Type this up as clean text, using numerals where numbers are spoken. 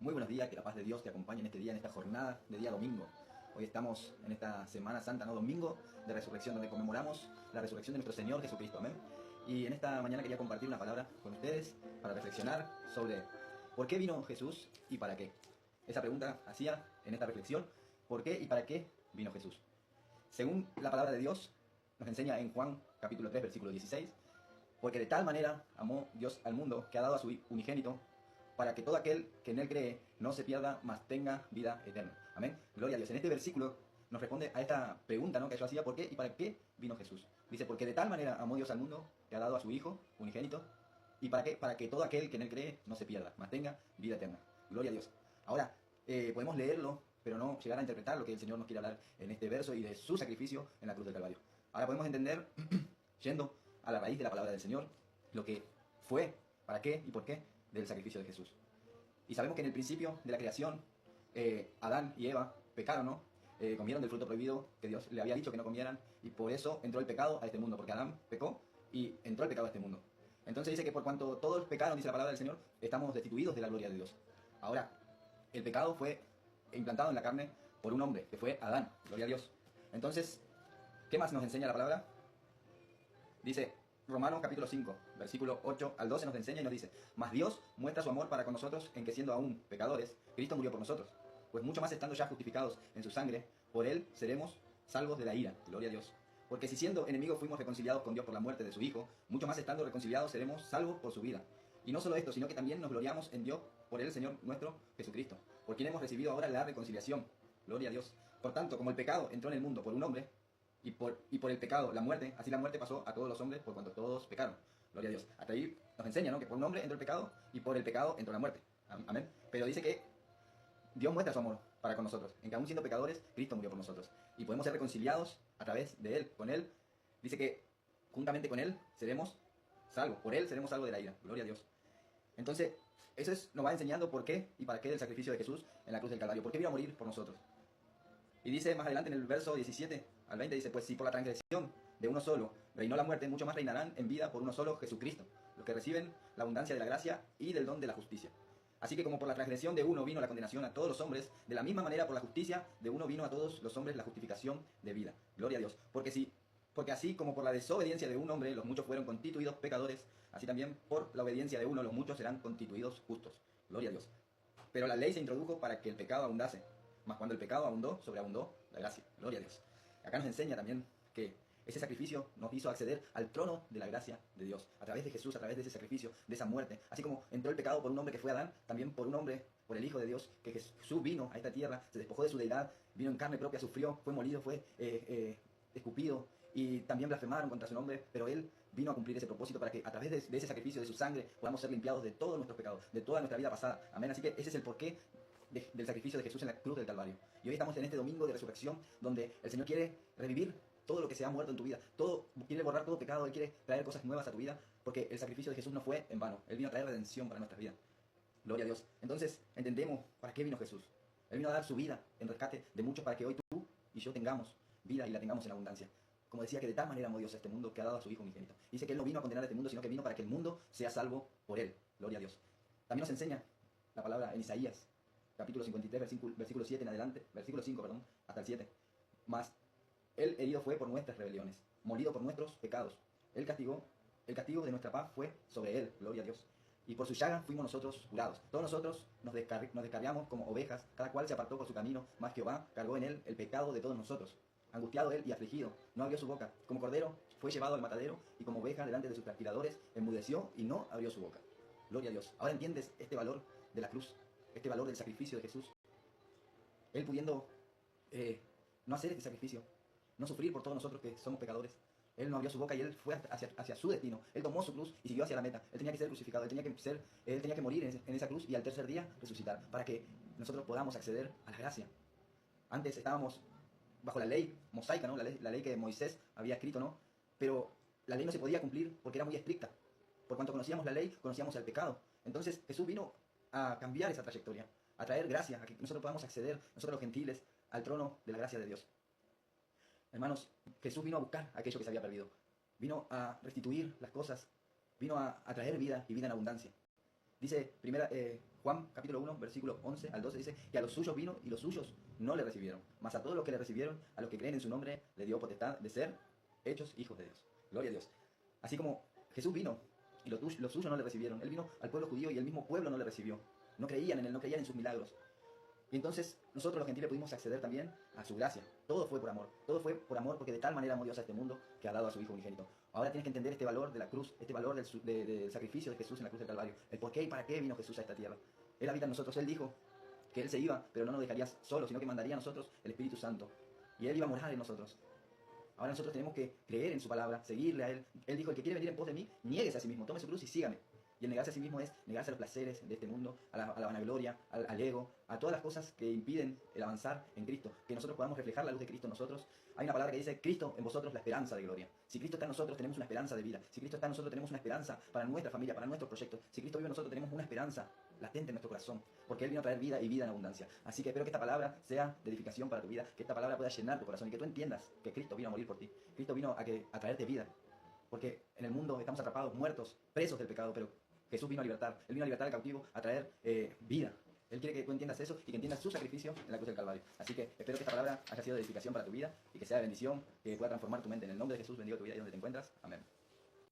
Muy buenos días, que la paz de Dios te acompañe en este día, en esta jornada de día domingo. Hoy estamos en esta Semana Santa, ¿no? Domingo de Resurrección, donde conmemoramos la resurrección de nuestro Señor Jesucristo, amén. Y en esta mañana quería compartir una palabra con ustedes para reflexionar sobre por qué vino Jesús y para qué. Esa pregunta hacía en esta reflexión, ¿por qué y para qué vino Jesús? Según la palabra de Dios, nos enseña en Juan capítulo 3, versículo 16, porque de tal manera amó Dios al mundo que ha dado a su unigénito, para que todo aquel que en él cree no se pierda, mas tenga vida eterna. Amén. Gloria a Dios. En este versículo nos responde a esta pregunta, ¿no?, que yo hacía: ¿por qué y para qué vino Jesús? Dice, porque de tal manera amó Dios al mundo que ha dado a su Hijo unigénito. ¿Y para qué? Para que todo aquel que en él cree no se pierda, mas tenga vida eterna. Gloria a Dios. Ahora, podemos leerlo, pero no llegar a interpretar lo que el Señor nos quiere hablar en este verso y de su sacrificio en la cruz del Calvario. Ahora podemos entender, yendo a la raíz de la palabra del Señor, lo que fue, para qué y por qué del sacrificio de Jesús. Y sabemos que en el principio de la creación, Adán y Eva pecaron, ¿no? Comieron del fruto prohibido que Dios le había dicho que no comieran, y por eso entró el pecado a este mundo, porque Adán pecó y entró el pecado a este mundo. Entonces dice que por cuanto todos pecaron, dice la palabra del Señor, estamos destituidos de la gloria de Dios. Ahora, el pecado fue implantado en la carne por un hombre, que fue Adán, gloria a Dios. Entonces, ¿qué más nos enseña la palabra? Dice Romanos capítulo 5, versículo 8 al 12 nos enseña y nos dice: mas Dios muestra su amor para con nosotros en que, siendo aún pecadores, Cristo murió por nosotros. Pues mucho más estando ya justificados en su sangre, por él seremos salvos de la ira. Gloria a Dios. Porque si siendo enemigos fuimos reconciliados con Dios por la muerte de su Hijo, mucho más estando reconciliados seremos salvos por su vida. Y no solo esto, sino que también nos gloriamos en Dios por el Señor nuestro Jesucristo, por quien hemos recibido ahora la reconciliación. Gloria a Dios. Por tanto, como el pecado entró en el mundo por un hombre, y por el pecado la muerte, así la muerte pasó a todos los hombres por cuanto todos pecaron. Gloria a Dios. Hasta ahí nos enseña, ¿no?, que por un hombre entró el pecado y por el pecado entró la muerte. Amén. Pero dice que Dios muestra su amor para con nosotros, en que aún siendo pecadores, Cristo murió por nosotros. Y podemos ser reconciliados a través de Él, con Él. Dice que juntamente con Él seremos salvos, por Él seremos salvos de la ira. Gloria a Dios. Entonces, nos va enseñando por qué y para qué del sacrificio de Jesús en la cruz del Calvario. ¿Por qué vino a morir por nosotros? Y dice más adelante en el verso 17 al 20, dice: pues si por la transgresión de uno solo reinó la muerte, mucho más reinarán en vida por uno solo, Jesucristo, los que reciben la abundancia de la gracia y del don de la justicia. Así que como por la transgresión de uno vino la condenación a todos los hombres, de la misma manera por la justicia de uno vino a todos los hombres la justificación de vida. Gloria a Dios. Porque así como por la desobediencia de un hombre los muchos fueron constituidos pecadores, así también por la obediencia de uno los muchos serán constituidos justos. Gloria a Dios. Pero la ley se introdujo para que el pecado abundase. Mas cuando el pecado abundó, sobreabundó la gracia. Gloria a Dios. Acá nos enseña también que ese sacrificio nos hizo acceder al trono de la gracia de Dios. A través de Jesús, a través de ese sacrificio, de esa muerte. Así como entró el pecado por un hombre que fue Adán, también por un hombre, por el Hijo de Dios, que Jesús vino a esta tierra, se despojó de su deidad, vino en carne propia, sufrió, fue molido, fue escupido, y también blasfemaron contra su nombre, pero Él vino a cumplir ese propósito para que a través de ese sacrificio, de su sangre, podamos ser limpiados de todos nuestros pecados, de toda nuestra vida pasada. Amén. Así que ese es el porqué del sacrificio de Jesús en la cruz del Calvario. Y hoy estamos en este domingo de resurrección, donde el Señor quiere revivir todo lo que se ha muerto en tu vida, quiere borrar todo pecado, Él quiere traer cosas nuevas a tu vida, porque el sacrificio de Jesús no fue en vano. Él vino a traer redención para nuestras vidas. Gloria a Dios. Entonces entendemos para qué vino Jesús. Él vino a dar su vida en rescate de muchos, para que hoy tú y yo tengamos vida y la tengamos en abundancia. Como decía, que de tal manera amó Dios a este mundo que ha dado a su Hijo unigénito. Dice que Él no vino a condenar a este mundo, sino que vino para que el mundo sea salvo por Él. Gloria a Dios. También nos enseña la palabra en Isaías capítulo 53, versículo 7 en adelante, versículo 5, perdón, hasta el 7. Mas Él herido fue por nuestras rebeliones, molido por nuestros pecados. El castigo de nuestra paz fue sobre Él, gloria a Dios. Y por su llaga fuimos nosotros curados. Todos nosotros nos descarriamos como ovejas, cada cual se apartó por su camino, mas Jehová cargó en Él el pecado de todos nosotros. Angustiado Él y afligido, no abrió su boca. Como cordero fue llevado al matadero, y como oveja delante de sus trasquiladores, enmudeció y no abrió su boca. Gloria a Dios. Ahora entiendes este valor de la cruz, este valor del sacrificio de Jesús. Él pudiendo no hacer este sacrificio, no sufrir por todos nosotros que somos pecadores. Él no abrió su boca y Él fue hacia su destino. Él tomó su cruz y siguió hacia la meta. Él tenía que ser crucificado, Él tenía que morir en esa cruz y al tercer día resucitar, para que nosotros podamos acceder a la gracia. Antes estábamos bajo la ley mosaica, ¿no? La ley que Moisés había escrito, ¿no? Pero la ley no se podía cumplir porque era muy estricta. Por cuanto conocíamos la ley, conocíamos el pecado. Entonces Jesús vino a cambiar esa trayectoria, a traer gracia, a que nosotros podamos acceder, nosotros los gentiles, al trono de la gracia de Dios. Hermanos, Jesús vino a buscar aquello que se había perdido. Vino a restituir las cosas. Vino a traer vida y vida en abundancia. Dice Juan capítulo 1, versículo 11 al 12 dice que a los suyos vino y los suyos no le recibieron. Mas a todos los que le recibieron, a los que creen en su nombre, le dio potestad de ser hechos hijos de Dios. Gloria a Dios. Así como Jesús vino y los suyos no le recibieron. Él vino al pueblo judío y el mismo pueblo no le recibió. No creían en él, no creían en sus milagros. Y entonces nosotros los gentiles pudimos acceder también a su gracia. Todo fue por amor. Todo fue por amor porque de tal manera amó Dios a este mundo que ha dado a su Hijo unigénito. Ahora tienes que entender este valor de la cruz, este valor del sacrificio de Jesús en la cruz del Calvario. El por qué y para qué vino Jesús a esta tierra. Él habita en nosotros. Él dijo que Él se iba, pero no nos dejaría solos, sino que mandaría a nosotros el Espíritu Santo. Y Él iba a morar en nosotros. Ahora nosotros tenemos que creer en su palabra, seguirle a Él. Él dijo, el que quiere venir en pos de mí, niéguese a sí mismo, tome su cruz y sígame. Y el negarse a sí mismo es negarse a los placeres de este mundo, a la vanagloria, al ego, a todas las cosas que impiden el avanzar en Cristo, que nosotros podamos reflejar la luz de Cristo en nosotros. Hay una palabra que dice, Cristo en vosotros la esperanza de gloria. Si Cristo está en nosotros tenemos una esperanza de vida. Si Cristo está en nosotros tenemos una esperanza para nuestra familia, para nuestros proyectos. Si Cristo vive en nosotros tenemos una esperanza latente en nuestro corazón, porque Él vino a traer vida y vida en abundancia. Así que espero que esta palabra sea de edificación para tu vida, que esta palabra pueda llenar tu corazón y que tú entiendas que Cristo vino a morir por ti. Cristo vino a traerte vida, porque en el mundo estamos atrapados, muertos, presos del pecado, pero Jesús vino a libertar. Él vino a libertar al cautivo, a traer vida. Él quiere que tú entiendas eso y que entiendas su sacrificio en la cruz del Calvario. Así que espero que esta palabra haya sido de edificación para tu vida y que sea de bendición, que pueda transformar tu mente. En el nombre de Jesús bendigo tu vida y donde te encuentras. Amén.